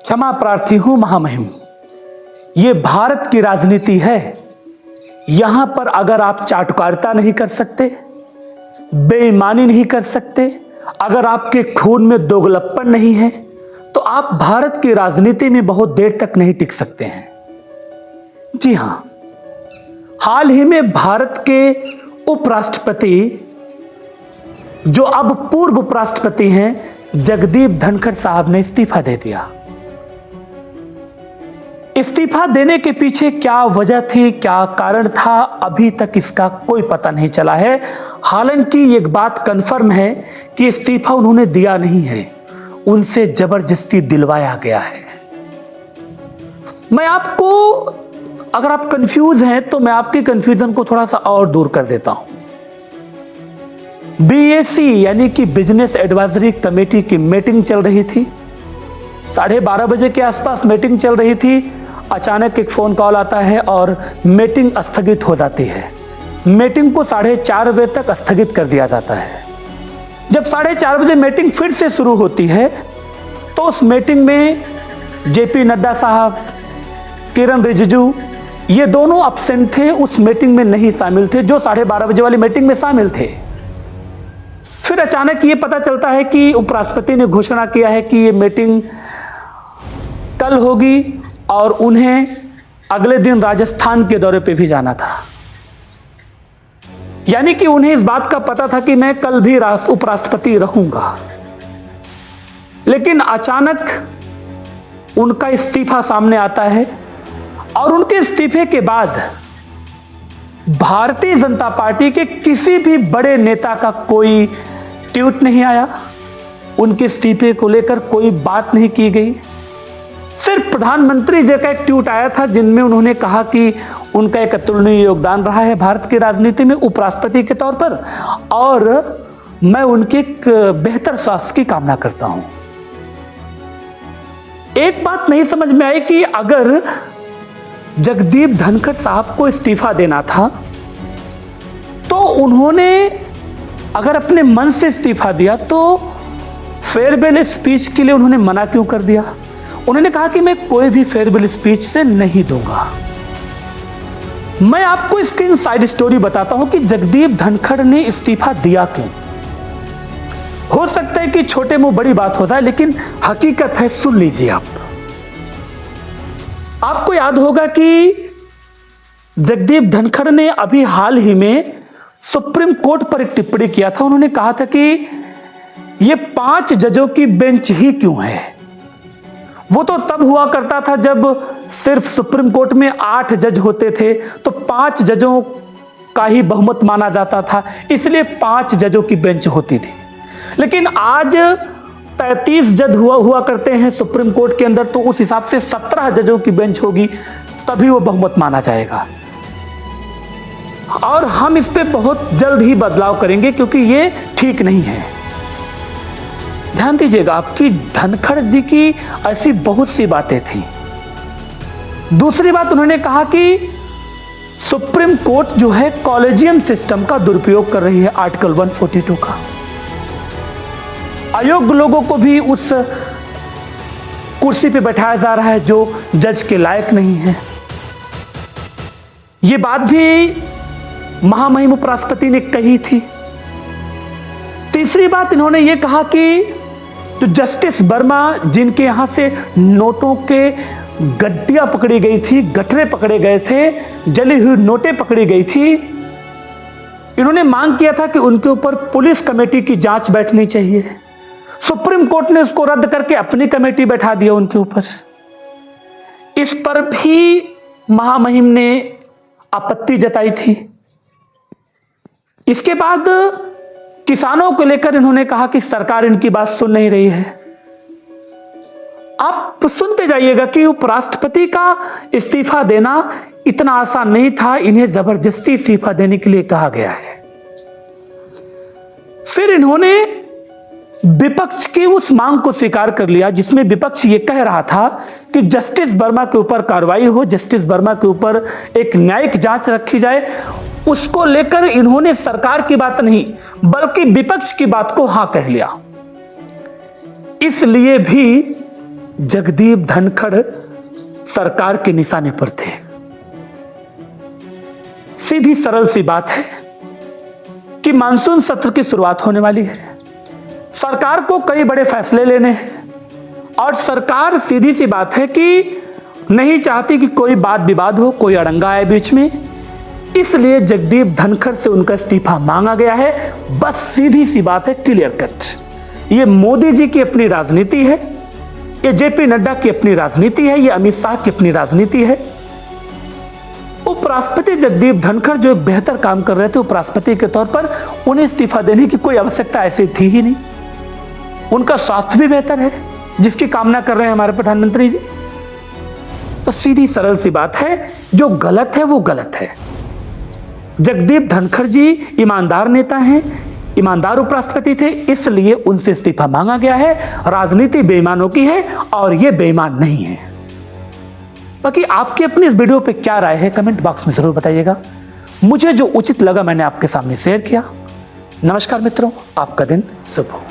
क्षमा प्रार्थी हूं महामहिम। ये भारत की राजनीति है। यहां पर अगर आप चाटुकारिता नहीं कर सकते, बेईमानी नहीं कर सकते, अगर आपके खून में दोगलप्पन नहीं है, तो आप भारत की राजनीति में बहुत देर तक नहीं टिक सकते हैं। जी हां, हाल ही में भारत के उपराष्ट्रपति, जो अब पूर्व उपराष्ट्रपति हैं, जगदीप धनखड़ साहब ने इस्तीफा दे दिया। इस्तीफा देने के पीछे क्या वजह थी, क्या कारण था, अभी तक इसका कोई पता नहीं चला है। हालांकि एक बात कंफर्म है कि इस्तीफा उन्होंने दिया नहीं है, उनसे जबरदस्ती दिलवाया गया है। मैं आपको, अगर आप कंफ्यूज हैं तो मैं आपकी कंफ्यूजन को थोड़ा सा और दूर कर देता हूं। बीएसी यानी कि बिजनेस एडवाइजरी कमेटी की मीटिंग चल रही थी। 12:30 बजे के आसपास मीटिंग चल रही थी। अचानक एक फोन कॉल आता है और मीटिंग स्थगित हो जाती है। मीटिंग को 4:30 बजे तक स्थगित कर दिया जाता है। जब 4:30 बजे मीटिंग फिर से शुरू होती है तो उस मीटिंग में जेपी नड्डा साहब, किरण रिजिजू, ये दोनों अब्सेंट थे, उस मीटिंग में नहीं शामिल थे, जो 12:30 बजे वाली मीटिंग में शामिल थे। फिर अचानक ये पता चलता है कि उपराष्ट्रपति ने घोषणा किया है कि ये मीटिंग कल होगी और उन्हें अगले दिन राजस्थान के दौरे पे भी जाना था। यानी कि उन्हें इस बात का पता था कि मैं कल भी उपराष्ट्रपति रहूंगा, लेकिन अचानक उनका इस्तीफा सामने आता है और उनके इस्तीफे के बाद भारतीय जनता पार्टी के किसी भी बड़े नेता का कोई ट्वीट नहीं आया, उनके इस्तीफे को लेकर कोई बात नहीं की गई। सिर्फ प्रधानमंत्री जी का एक ट्वीट आया था जिनमें उन्होंने कहा कि उनका एक अतुलनीय योगदान रहा है भारत की राजनीति में उपराष्ट्रपति के तौर पर, और मैं उनके एक बेहतर स्वास्थ्य की कामना करता हूं। एक बात नहीं समझ में आई कि अगर जगदीप धनखड़ साहब को इस्तीफा देना था तो उन्होंने अगर अपने मन से इस्तीफा दिया तो फेयरवेल स्पीच के लिए उन्होंने मना क्यों कर दिया? उन्होंने कहा कि मैं कोई भी फेयरवेल स्पीच से नहीं दूंगा। मैं आपको इसकी इनसाइड स्टोरी बताता हूं कि जगदीप धनखड़ ने इस्तीफा दिया क्यों। हो सकता है कि छोटे मुंह बड़ी बात हो जाए, लेकिन हकीकत है, सुन लीजिए आप। आपको याद होगा कि जगदीप धनखड़ ने अभी हाल ही में सुप्रीम कोर्ट पर एक टिप्पणी किया था। उन्होंने कहा था कि ये 5 जजों की बेंच ही क्यों है। वो तो तब हुआ करता था जब सिर्फ सुप्रीम कोर्ट में 8 जज होते थे, तो 5 जजों का ही बहुमत माना जाता था, इसलिए 5 जजों की बेंच होती थी। लेकिन आज 33 जज हुआ करते हैं सुप्रीम कोर्ट के अंदर, तो उस हिसाब से 17 जजों की बेंच होगी, तभी वो बहुमत माना जाएगा। और हम इस पे बहुत जल्द ही बदलाव करेंगे, क्योंकि ये ठीक नहीं है। ध्यान दीजिएगा, आपकी धनखड़ जी की ऐसी बहुत सी बातें थी। दूसरी बात, उन्होंने कहा कि सुप्रीम कोर्ट जो है कॉलेजियम सिस्टम का दुरुपयोग कर रही है, आर्टिकल 142 का। अयोग्य लोगों को भी उस कुर्सी पे बैठाया जा रहा है जो जज के लायक नहीं है। ये बात भी महामहिम उपराष्ट्रपति ने कही थी। तीसरी बात, इन्होंने ये कहा कि जो जस्टिस वर्मा, जिनके यहां से नोटों के गड्डियां पकड़ी गई थी, गठरे पकड़े गए थे, जली हुई नोटें पकड़ी गई थी, इन्होंने मांग किया था कि उनके ऊपर पुलिस कमेटी की जांच बैठनी चाहिए। सुप्रीम कोर्ट ने उसको रद्द करके अपनी कमेटी बैठा दिया उनके ऊपर। इस पर भी महामहिम ने आपत्ति जताई थी। इसके बाद किसानों को लेकर इन्होंने कहा कि सरकार इनकी बात सुन नहीं रही है। आप सुनते जाइएगा कि उपराष्ट्रपति का इस्तीफा देना इतना आसान नहीं था, इन्हें जबरदस्ती इस्तीफा देने के लिए कहा गया है। फिर इन्होंने विपक्ष की उस मांग को स्वीकार कर लिया जिसमें विपक्ष ये कह रहा था कि जस्टिस वर्मा के ऊपर कार्रवाई हो, जस्टिस वर्मा के ऊपर एक न्यायिक जांच रखी जाए। उसको लेकर इन्होंने सरकार की बात नहीं बल्कि विपक्ष की बात को हां कह लिया। इसलिए भी जगदीप धनखड़ सरकार के निशाने पर थे। सीधी सरल सी बात है कि मानसून सत्र की शुरुआत होने वाली है। सरकार को कई बड़े फैसले लेने हैं और सरकार सीधी सी बात है कि नहीं चाहती कि कोई वाद विवाद हो, कोई अड़ंगा आए बीच में। इसलिए जगदीप धनखड़ से उनका इस्तीफा मांगा गया है। बस सीधी सी बात है, क्लियर कट। ये मोदी जी की अपनी राजनीति है, ये जेपी नड्डा की अपनी राजनीति है, ये अमित शाह की अपनी राजनीति है। उपराष्ट्रपति जगदीप धनखड़ जो एक बेहतर काम कर रहे थे उपराष्ट्रपति के तौर पर, उन्हें इस्तीफा देने की कोई आवश्यकता ऐसी थी ही नहीं। उनका स्वास्थ्य भी बेहतर है, जिसकी कामना कर रहे हैं हमारे प्रधानमंत्री जी। तो सीधी सरल सी बात है, जो गलत है वो गलत है। जगदीप धनखड़ जी ईमानदार नेता हैं, ईमानदार उपराष्ट्रपति थे, इसलिए उनसे इस्तीफा मांगा गया है। राजनीति बेईमानों की है और ये बेईमान नहीं है। बाकी आपकी अपनी इस वीडियो पे क्या राय है, कमेंट बॉक्स में जरूर बताइएगा। मुझे जो उचित लगा मैंने आपके सामने शेयर किया। नमस्कार मित्रों, आपका दिन शुभ हो।